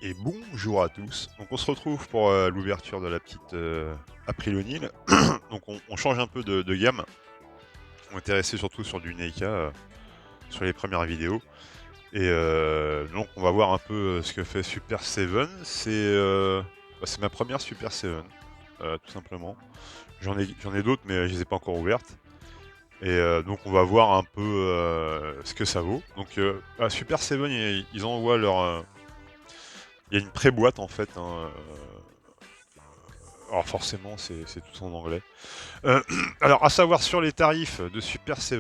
Et bonjour à tous. Donc on se retrouve pour l'ouverture de la petite April O'Neil. Donc on change un peu de gamme. On était resté surtout sur du NEIKA sur les premières vidéos. Et donc on va voir un peu ce que fait Super Seven. C'est ma première Super Seven, tout simplement. J'en ai d'autres, mais je les ai pas encore ouvertes. Et donc on va voir un peu ce que ça vaut. Donc à Super Seven, ils envoient leur... il y a une pré-boîte en fait, hein, alors forcément, c'est tout en anglais. Euh, alors, à savoir sur les tarifs de Super 7,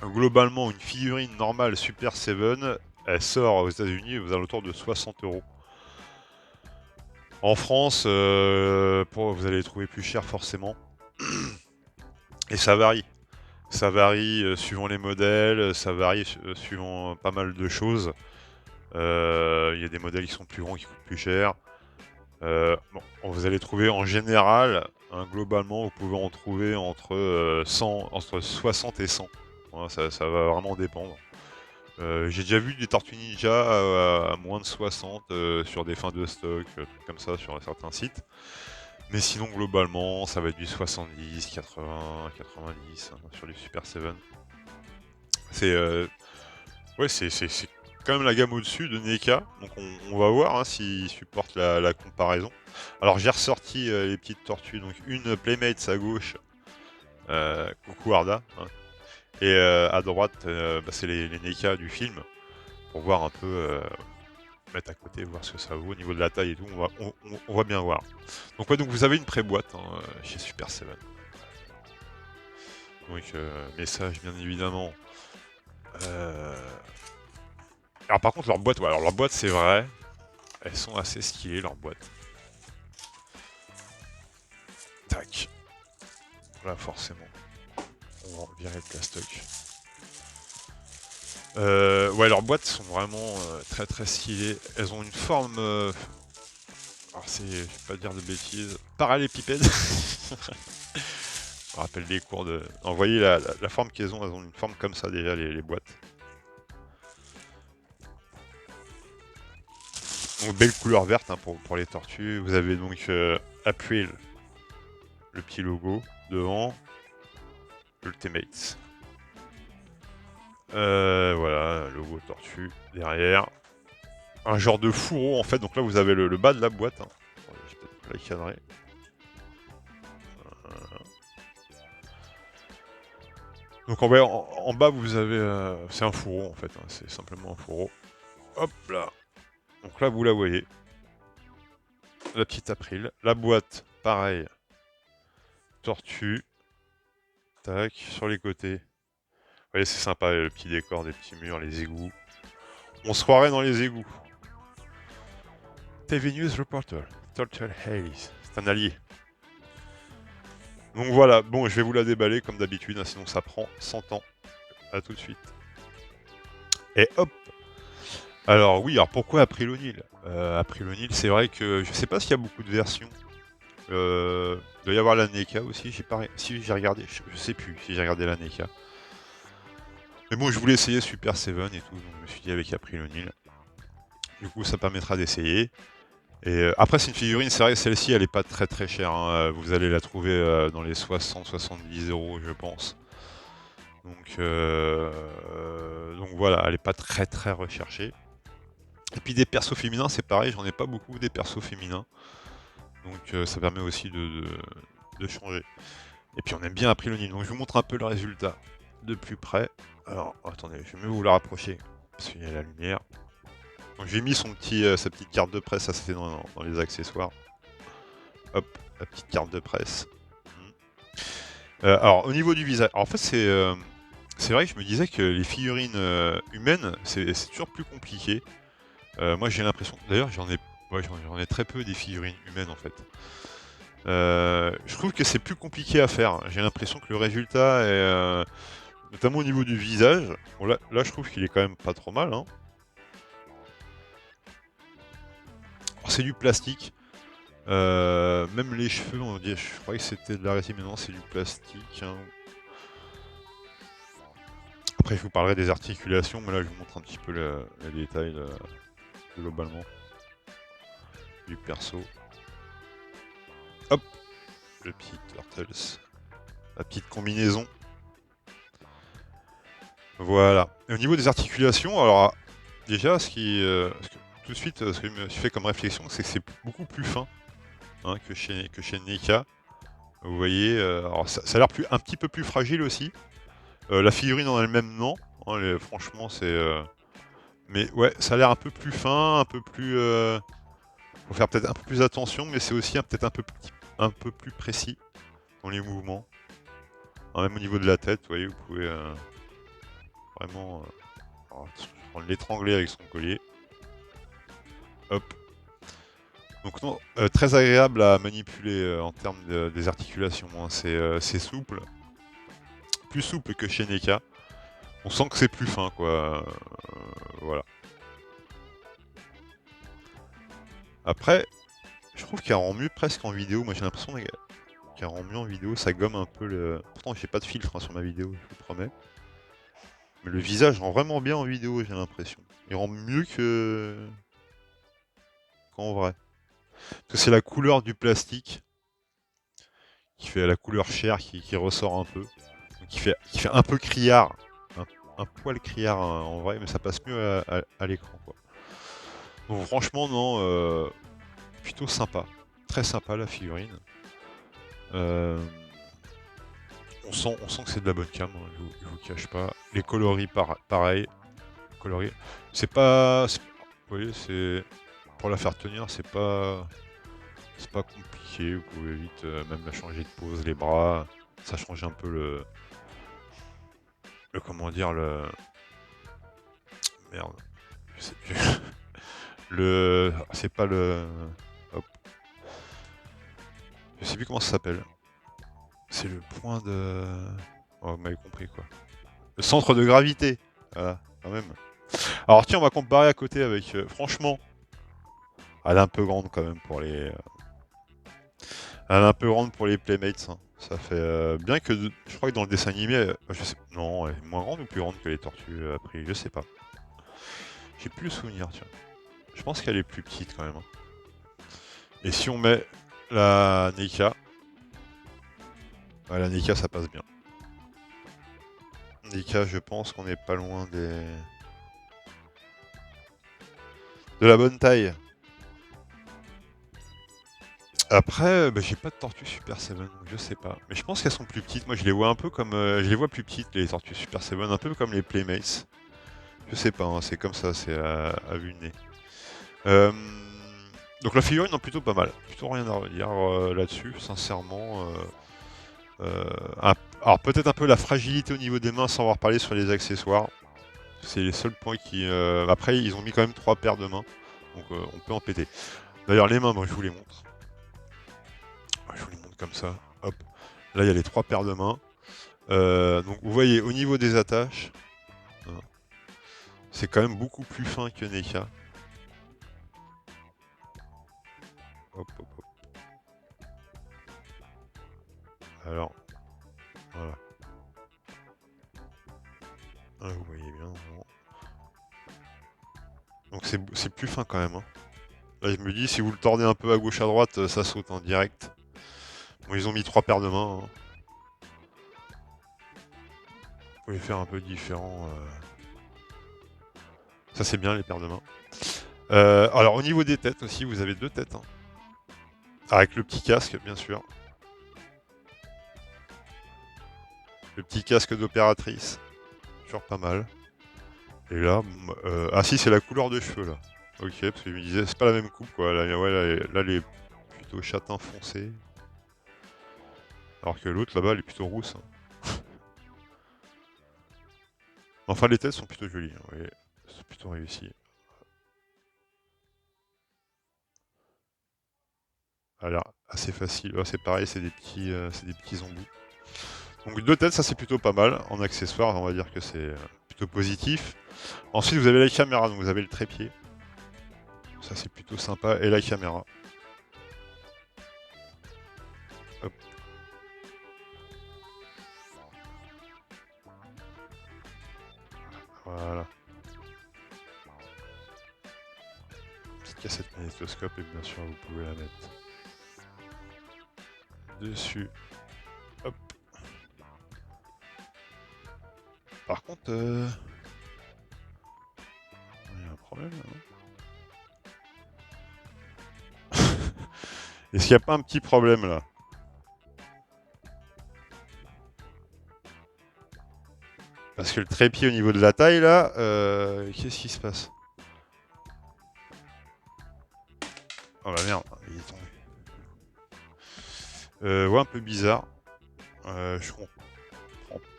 globalement, une figurine normale Super 7, elle sort aux États-Unis aux alentours de 60 euros. En France, vous allez les trouver plus cher forcément. Et ça varie. Ça varie suivant les modèles, ça varie suivant pas mal de choses. Il y a des modèles qui sont plus grands qui coûtent plus cher. Bon, vous allez trouver en général, hein, globalement, vous pouvez en trouver entre 100, entre 60 et 100. Voilà, ça va vraiment dépendre. J'ai déjà vu des Tortues Ninja à moins de 60 sur des fins de stock, trucs comme ça sur certains sites. Mais sinon, globalement, ça va être du 70, 80, 90 hein, sur du Super 7. C'est ouais, c'est quand même la gamme au-dessus de NECA, donc on va voir hein, s'ils supportent la comparaison. Alors j'ai ressorti les petites tortues, donc une Playmates à gauche, coucou Arda, hein, et à droite c'est les NECA du film, pour voir un peu, mettre à côté, voir ce que ça vaut au niveau de la taille et tout, on va bien voir. Donc ouais, donc vous avez une pré-boîte hein, chez Super 7. Donc message bien évidemment. Alors par contre leur boîte, ouais, alors leur boîte c'est vrai, elles sont assez stylées leurs boîtes. Tac. Là, forcément. On va virer le plastoc. Ouais, leurs boîtes sont vraiment très très stylées. Elles ont une forme... alors, je vais pas dire de bêtises. Parallépipède. Je me rappelle les cours de... Non, vous voyez la forme qu'elles ont. Elles ont une forme comme ça déjà, les boîtes. Donc, belle couleur verte hein, pour les tortues. Vous avez donc April, le petit logo devant. Ultimates. Voilà, logo tortue derrière. Un genre de fourreau en fait, donc là vous avez le bas de la boîte. Hein. Je vais peut-être la cadrer. Donc en bas vous avez... c'est un fourreau en fait, hein. C'est simplement un fourreau. Hop là. Donc là vous la voyez. La petite April. La boîte, pareil. Tortue. Tac, sur les côtés. Vous voyez c'est sympa, le petit décor des petits murs, les égouts. On se croirait dans les égouts. TV News Reporter. Turtle Hayes. C'est un allié. Donc voilà, bon je vais vous la déballer comme d'habitude, hein, sinon ça prend 100 ans. A tout de suite. Et hop. Alors oui, alors pourquoi April O'Neil April O'Neil, c'est vrai que je sais pas s'il y a beaucoup de versions. Il doit y avoir la NECA aussi, si j'ai regardé, je sais plus si j'ai regardé la NECA. Mais bon, je voulais essayer Super 7 et tout, donc je me suis dit avec April O'Neil. Du coup, ça permettra d'essayer. Et après, c'est une figurine, c'est vrai, celle-ci, elle est pas très très chère. Hein. Vous allez la trouver dans les 60-70 euros, je pense. Donc voilà, elle est pas très très recherchée. Et puis des persos féminins, c'est pareil, j'en ai pas beaucoup des persos féminins. Donc ça permet aussi de changer. Et puis on aime bien April O'Neil. Donc je vous montre un peu le résultat de plus près. Alors attendez, je vais mieux vous la rapprocher parce qu'il y a la lumière. Donc j'ai mis sa petite carte de presse, ça c'était dans les accessoires. Hop, la petite carte de presse. Alors au niveau du visage, alors, en fait c'est vrai que je me disais que les figurines humaines c'est toujours plus compliqué. Moi j'ai l'impression, d'ailleurs j'en ai très peu des figurines humaines en fait. Je trouve que c'est plus compliqué à faire. J'ai l'impression que le résultat est... notamment au niveau du visage. Bon, là, je trouve qu'il est quand même pas trop mal. Hein. C'est du plastique. Même les cheveux, on dit, je croyais que c'était de la résine, mais non, c'est du plastique. Hein. Après, je vous parlerai des articulations, mais là, je vous montre un petit peu les détails globalement. du perso. Hop, le petit Turtles. La petite combinaison. Voilà. Et au niveau des articulations, alors déjà, tout de suite, ce que je me suis fait comme réflexion, c'est que c'est beaucoup plus fin hein, que chez NECA. Vous voyez, alors ça a l'air un petit peu plus fragile aussi. La figurine en elle-même, non. Hein, franchement, c'est... Mais ouais, ça a l'air un peu plus fin, un peu plus... Faut faire peut-être un peu plus attention, mais c'est aussi peut-être un peu plus précis dans les mouvements. Hein, même au niveau de la tête, vous voyez, vous pouvez vraiment l'étrangler avec son collier. Hop. Donc non, très agréable à manipuler en termes des articulations. Hein. C'est souple. Plus souple que chez NECA. On sent que c'est plus fin, quoi. Voilà. Après, je trouve qu'elle rend mieux presque en vidéo. Moi, j'ai l'impression qu'elle rend mieux en vidéo. Ça gomme un peu le... Pourtant, j'ai pas de filtre hein, sur ma vidéo, je vous promets. Mais le visage rend vraiment bien en vidéo, j'ai l'impression. Il rend mieux qu'en vrai. Parce que c'est la couleur du plastique qui fait la couleur chair qui ressort un peu. Donc, qui fait un peu criard. Un poil criard en vrai, mais ça passe mieux à l'écran, quoi. Donc franchement, non, plutôt sympa. Très sympa la figurine. On sent que c'est de la bonne cam, hein, je vous cache pas. Les coloris, pareil. Coloris. C'est pas... Vous voyez, c'est... Pour la faire tenir, c'est pas compliqué. Vous pouvez vite même la changer de pose, les bras. Ça change un peu comment dire, le... Merde. Je sais plus. C'est pas le... Hop. Je sais plus comment ça s'appelle. C'est le point de... Oh, vous m'avez compris, quoi. Le centre de gravité. Voilà, quand même. Alors tiens, on va comparer à côté avec... franchement, elle est un peu grande quand même pour les... Elle est un peu grande pour les Playmates. Hein. Ça fait bien que... Je crois que dans le dessin animé... je sais... Non, elle est moins grande ou plus grande que les tortues après. Je sais pas. J'ai plus le souvenir, tiens. Je pense qu'elle est plus petite quand même. Hein. Et si on met la NECA... la NECA, ça passe bien. NECA, je pense qu'on n'est pas loin des... de la bonne taille. Après, j'ai pas de tortues Super 7, donc je sais pas. Mais je pense qu'elles sont plus petites. Moi, je les vois un peu comme... je les vois plus petites, les tortues Super 7, un peu comme les Playmates. Je sais pas, hein, c'est comme ça, c'est à vue de nez. Donc la figurine, non, plutôt pas mal. Plutôt rien à redire là-dessus, sincèrement. Alors peut-être un peu la fragilité au niveau des mains, sans avoir parlé sur les accessoires. C'est les seuls points qui... Après, ils ont mis quand même 3 paires de mains, donc on peut en péter. D'ailleurs, les mains, moi, je vous les montre. Je vous les montre comme ça. Hop. Là, il y a les 3 paires de mains. Donc vous voyez, au niveau des attaches, hein, c'est quand même beaucoup plus fin que NECA. Hop, hop, hop. Alors, voilà. Ah, vous voyez bien. Bon. Donc c'est plus fin quand même. Hein. Là, je me dis, si vous le tordez un peu à gauche à droite, ça saute en direct. Bon, ils ont mis 3 paires de mains. Hein. Vous pouvez faire un peu différent. Ça, c'est bien, les paires de mains. Alors, au niveau des têtes aussi, vous avez 2 têtes. Hein. Avec le petit casque, bien sûr. Le petit casque d'opératrice. Toujours pas mal. Et là, ah si, c'est la couleur de cheveux, là. Ok, parce que je me disais, c'est pas la même coupe, quoi. Là, ouais, là, elle est plutôt châtain foncé. Alors que l'autre, là-bas, elle est plutôt rousse. Hein. Enfin, les têtes sont plutôt jolies. Hein, ouais. C'est plutôt réussi. Alors, assez facile. Ouais, c'est pareil, c'est des petits embouts. Donc 2 têtes, ça c'est plutôt pas mal. En accessoire, on va dire que c'est plutôt positif. Ensuite, vous avez la caméra, donc vous avez le trépied. Ça c'est plutôt sympa. Et la caméra. Hop. Voilà. petite cassette magnétoscope et bien sûr vous pouvez la mettre dessus. Hop. Par contre, il y a un problème là, non? Est-ce qu'il n'y a pas un petit problème là? Parce que le trépied au niveau de la taille là, qu'est-ce qui se passe? Oh la merde, il est tombé. Ouais, un peu bizarre. Je comprends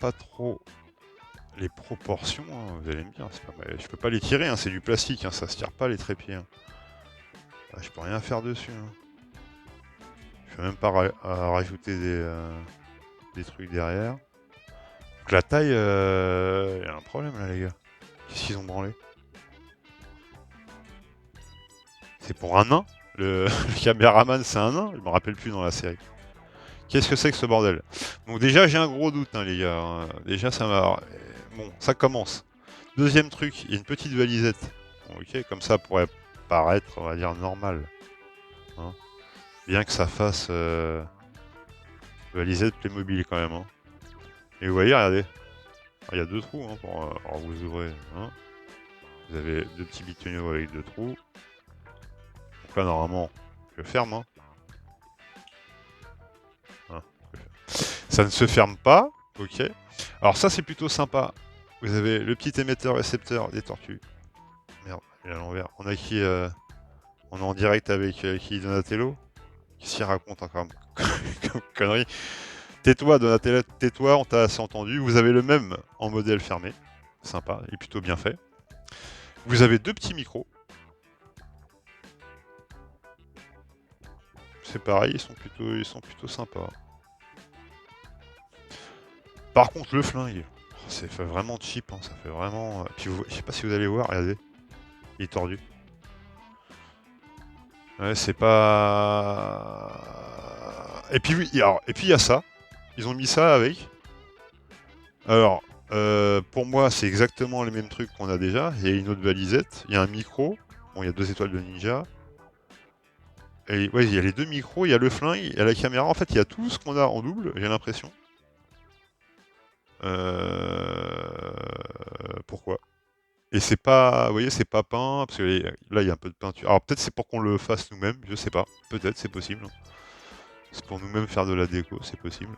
pas trop les proportions, hein, vous allez me dire. Je peux pas les tirer, hein, c'est du plastique, hein, ça se tire pas les trépieds. Hein. Ah, je peux rien faire dessus. Hein. Je peux même pas rajouter des trucs derrière. Donc la taille, y a un problème là les gars. Qu'est-ce qu'ils ont branlé? C'est pour un nain le caméraman c'est un nain? Je me rappelle plus dans la série. Qu'est-ce que c'est que ce bordel? Donc déjà j'ai un gros doute hein, les gars. Hein. Déjà ça m'a... Bon, ça commence. Deuxième truc, il y a une petite valisette. Bon, ok, comme ça pourrait paraître, on va dire, normal. Hein. Bien que ça fasse valisette Playmobil quand même. Hein. Et vous voyez, regardez. Il y a deux trous hein, pour... alors vous ouvrez. Hein. Vous avez deux petits bitonneaux avec deux trous. Donc là, normalement, je ferme. Hein. Hein. Ça ne se ferme pas. Ok. Alors ça, c'est plutôt sympa. Vous avez le petit émetteur-récepteur des tortues. Merde, il est à l'envers. On a qui on est en direct avec qui Donatello. Qu'est-ce qu'il raconte encore comme connerie? Tais-toi, Donatello, tais-toi, on t'a assez entendu. Vous avez le même en modèle fermé. Sympa, et plutôt bien fait. Vous avez deux petits micros. C'est pareil, ils sont plutôt sympas. Par contre, le flingue, c'est vraiment cheap, hein, ça fait vraiment... Puis je sais pas si vous allez voir, regardez, il est tordu. Ouais, c'est pas... Et puis oui, et puis il y a ça, ils ont mis ça avec. Alors, pour moi, c'est exactement les mêmes trucs qu'on a déjà. Il y a une autre valisette, il y a un micro, bon, il y a 2 étoiles de ninja. Et ouais, il y a les deux micros, il y a le flingue, il y a la caméra. En fait, il y a tout ce qu'on a en double, j'ai l'impression. Pourquoi? Et c'est pas, vous voyez, c'est pas peint, parce que là, il y a un peu de peinture. Alors peut-être c'est pour qu'on le fasse nous-mêmes, je sais pas. Peut-être, c'est possible. C'est pour nous-mêmes faire de la déco, c'est possible.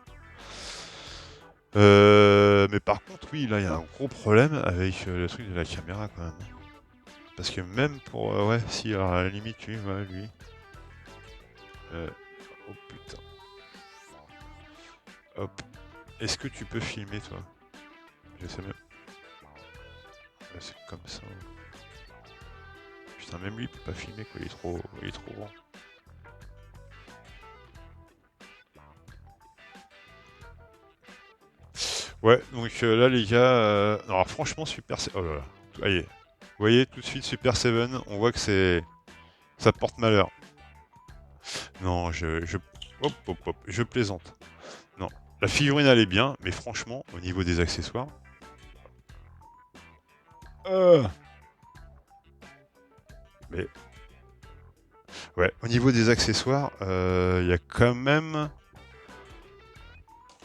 Mais par contre, oui, là, il y a un gros problème avec le truc de la caméra, quand même. Parce que même pour... ouais, si, alors à la limite, lui, ouais, lui. Oh putain. Hop. Est-ce que tu peux filmer, toi? Je sais même. Ouais, c'est comme ça. Putain, même lui, il peut pas filmer, quoi. Il est trop grand. Ouais, donc là, les gars... alors, franchement, Super... Oh là là. Allez. Vous voyez, tout de suite, Super 7, on voit que c'est... Ça porte malheur. Non, hop, hop, hop. Je plaisante. Non. La figurine, elle est bien, mais franchement, au niveau des accessoires... Mais... Ouais, au niveau des accessoires, il y a quand même...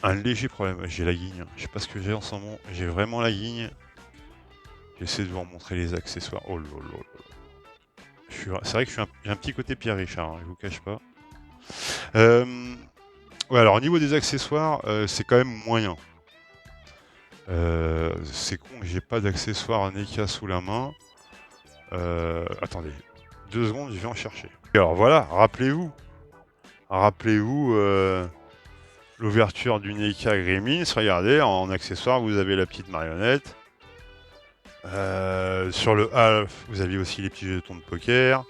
un léger problème. J'ai la guigne. Je sais pas ce que j'ai en ce moment. J'ai vraiment la guigne. J'essaie de vous remontrer les accessoires. Oh là là. C'est vrai que j'ai un petit côté Pierre Richard, hein, je vous cache pas. Ouais, alors au niveau des accessoires, c'est quand même moyen. C'est con, j'ai pas d'accessoires NECA sous la main. Attendez, 2 secondes, je vais en chercher. Alors voilà, rappelez-vous. Rappelez-vous l'ouverture du NECA Gremlins. Regardez, en accessoire, vous avez la petite marionnette. Sur le A, vous aviez aussi les petits jetons de poker.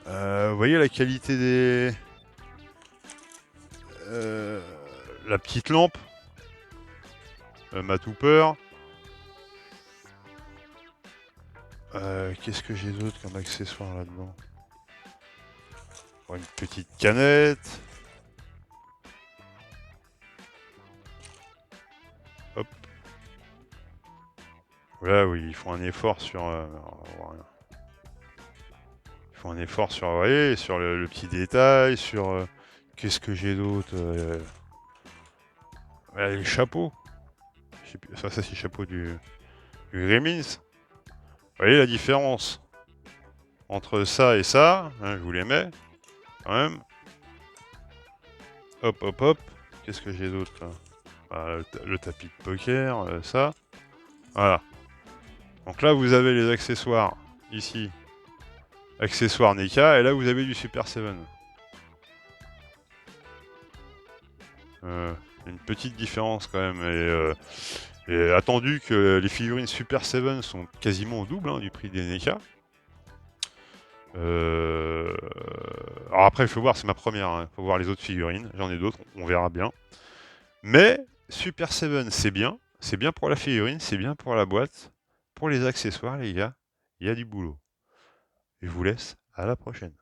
Vous voyez la qualité des... la petite lampe. Ma Tooper. Qu'est-ce que j'ai d'autre comme accessoire là-dedans? Une petite canette. Hop. Là, oui, ils font un effort sur... faut un effort sur, vous voyez, sur le petit détail, sur... qu'est-ce que j'ai d'autre les chapeaux. Je sais plus, ça c'est le chapeau du Gremlins. Vous voyez la différence entre ça et ça, hein, je vous les mets, quand même. Hop, hop, hop. Qu'est-ce que j'ai d'autre là? Le tapis de poker, ça. Voilà. Donc là, vous avez les accessoires, ici. Accessoires NECA, et là, vous avez du Super 7. Une petite différence quand même, et attendu que les figurines Super 7 sont quasiment au double hein, du prix des NECA. Alors après, il faut voir, c'est ma première, il faut voir les autres figurines, j'en ai d'autres, on verra bien. Mais Super 7, c'est bien pour la figurine, c'est bien pour la boîte. Pour les accessoires, les gars, il y a du boulot. Et je vous laisse, à la prochaine.